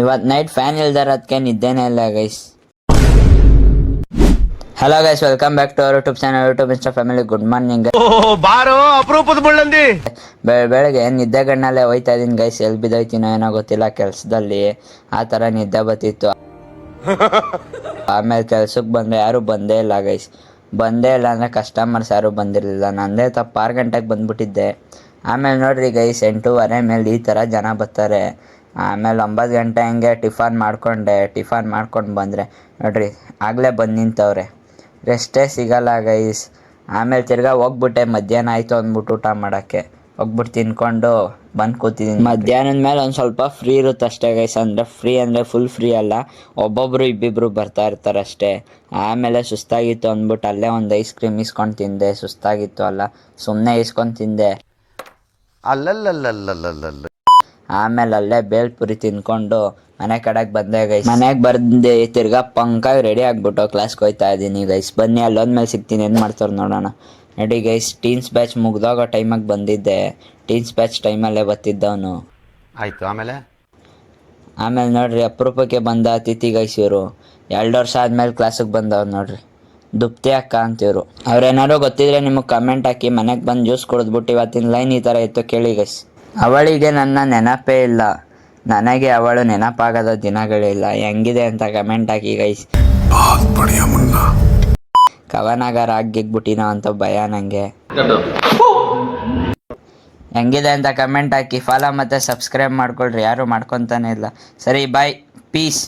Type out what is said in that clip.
ಇವತ್ತು night fan ಇಲ್ದಿರೋದಕ್ಕೆ ನಿದ್ದೆನೇ ಇಲ್ಲ guys. Hello guys, welcome back to our YouTube channel, YouTube insta family. Good morning. ಬಾರೋ ಅಪರೂಪದ ಮುಳ್ಳಂದಿ. ಬೆಳಗ್ಗೆ ನಿದ್ದೆ ಗಣ್ಣಲ್ಲೇ ಹೋಯ್ತಾ ಇದೀನಿ ಗೈಸ್. ಎಲ್ಲಿ ಬಿದ್ದೋಯ್ತೀನೋ ಏನೋ ಗೊತ್ತಿಲ್ಲ, ಕೆಲಸದಲ್ಲಿ ಆ ಥರ ನಿದ್ದೆ ಬತ್ತಿತ್ತು. ಆಮೇಲೆ ಕೆಲ್ಸಕ್ಕೆ ಬಂದರೆ ಯಾರೂ ಬಂದೇ ಇಲ್ಲ ಗೈಸ್. ಬಂದೇ ಇಲ್ಲ ಅಂದರೆ ಕಸ್ಟಮರ್ಸ್ ಯಾರೂ ಬಂದಿರಲಿಲ್ಲ. ನಂದೇ ತಪ್ಪು, 6 ಗಂಟೆಗೆ ಬಂದುಬಿಟ್ಟಿದ್ದೆ. ಆಮೇಲೆ ನೋಡ್ರಿ ಗೈಸ್, 8:15 ಮೇಲೆ ಈ ಥರ ಜನ ಬರ್ತಾರೆ. ಆಮೇಲೆ 9 ಗಂಟೆ ಹಂಗೆ ಟಿಫನ್ ಮಾಡ್ಕೊಂಡು ಬಂದರೆ ನೋಡ್ರಿ ಆಗಲೇ ಬಂದು ನಿಂತವ್ರೆ. ರೆಸ್ಟೇ ಸಿಗಲ್ಲ ಗೈಸ್. ಆಮೇಲೆ ತಿರ್ಗಾ ಹೋಗ್ಬಿಟ್ಟೆ, ಮಧ್ಯಾಹ್ನ ಆಯಿತು ಅಂದ್ಬಿಟ್ಟು ಊಟ ಮಾಡೋಕ್ಕೆ ಹೋಗ್ಬಿಟ್ಟು ತಿನ್ಕೊಂಡು ಬಂದು ಕೂತಿದ್ದೀನಿ. ಮಧ್ಯಾಹ್ನದ ಮೇಲೆ ಒಂದು ಸ್ವಲ್ಪ ಫ್ರೀ ಇರುತ್ತೆ ಅಷ್ಟೇ ಗೈಸ್. ಅಂದರೆ ಫ್ರೀ ಅಂದರೆ ಫುಲ್ ಫ್ರೀ ಅಲ್ಲ, ಒಬ್ಬೊಬ್ಬರು ಇಬ್ಬಿಬ್ಬರು ಬರ್ತಾ ಇರ್ತಾರೆ ಅಷ್ಟೇ. ಆಮೇಲೆ ಸುಸ್ತಾಗಿತ್ತು ಅಂದ್ಬಿಟ್ಟು ಅಲ್ಲೇ ಒಂದು ಐಸ್ ಕ್ರೀಮ್ ಇಸ್ಕೊಂಡು ತಿಂದೆ. ಸುಸ್ತಾಗಿತ್ತು ಅಲ್ಲ, ಸುಮ್ಮನೆ ಇಸ್ಕೊಂಡು ತಿಂದೆ. ಅಲ್ಲಲ್ಲಲ್ಲಲ್ಲಲ್ಲಲ್ಲ. ಆಮೇಲೆ ಅಲ್ಲೇ ಬೇಲ್ಪುರಿ ತಿನ್ಕೊಂಡು ಮನೆ ಕಡೆಗೆ ಬಂದೆ ಗೈಸ್. ಮನೆಗೆ ಬಂದು ತಿರ್ಗಾ ಪಂಕಾಗಿ ರೆಡಿ ಆಗಿಬಿಟ್ಟು ಕ್ಲಾಸ್ಗೆ ಹೋಗ್ತಾ ಇದ್ದೀನಿ ಗೈಸ್. ಬನ್ನಿ, ಅಲ್ಲೊಂದ್ಮೇಲೆ ಸಿಗ್ತೀನಿ, ಏನು ಮಾಡ್ತಾರೆ ನೋಡೋಣ. ನಡಿ ಗೈಸ್. ಟೀನ್ಸ್ ಬ್ಯಾಚ್ ಮುಗ್ದೋಗೋ ಟೈಮಾಗಿ ಬಂದಿದ್ದೆ. ಟೀನ್ಸ್ ಬ್ಯಾಚ್ ಟೈಮಲ್ಲೇ ಬರ್ತಿದ್ದವನು. ಆಯಿತು. ಆಮೇಲೆ ನೋಡ್ರಿ ಅಪರೂಪಕ್ಕೆ ಬಂದ ಅತಿಥಿ ಗೈಸ್ ಇವರು. 2 ವರ್ಷ ಆದಮೇಲೆ ಕ್ಲಾಸಿಗೆ ಬಂದವ್ರು ನೋಡ್ರಿ, ದುಪ್ತಿ ಅಕ್ಕ ಅಂತಿವರು. ಅವ್ರೇನಾದ್ರು ಗೊತ್ತಿದ್ರೆ ನಿಮಗೆ ಕಮೆಂಟ್ ಹಾಕಿ. ಮನೆಗೆ ಬಂದು ಜ್ಯೂಸ್ ಕುಡಿದ್ಬಿಟ್ಟು ಇವತ್ತಿನ ಲೈನ್ ಈ ಥರ ಇತ್ತು ಕೇಳಿ ಗೈಸ್. ಅವಳಿಗೆ ನನ್ನ ನೆನಪೇ ಇಲ್ಲ, ನನಗೆ ಅವಳು ನೆನಪಾಗದ ದಿನಗಳಿಲ್ಲ. ಹೆಂಗಿದೆ ಅಂತ ಕಮೆಂಟ್ ಹಾಕಿ ಗೈಸ್. ಕವನಗಾರ ಆಗಿಗ್ಬಿಟ್ಟಿನೋ ಅಂತ ಭಯ ನನಗೆ. ಹೆಂಗಿದೆ ಅಂತ ಕಮೆಂಟ್ ಹಾಕಿ. ಫಾಲೋ ಮತ್ತು ಸಬ್ಸ್ಕ್ರೈಬ್ ಮಾಡ್ಕೊಳ್ರಿ, ಯಾರು ಮಾಡ್ಕೊತಾನೆ ಇಲ್ಲ. ಸರಿ, ಬಾಯ್, ಪೀಸ್.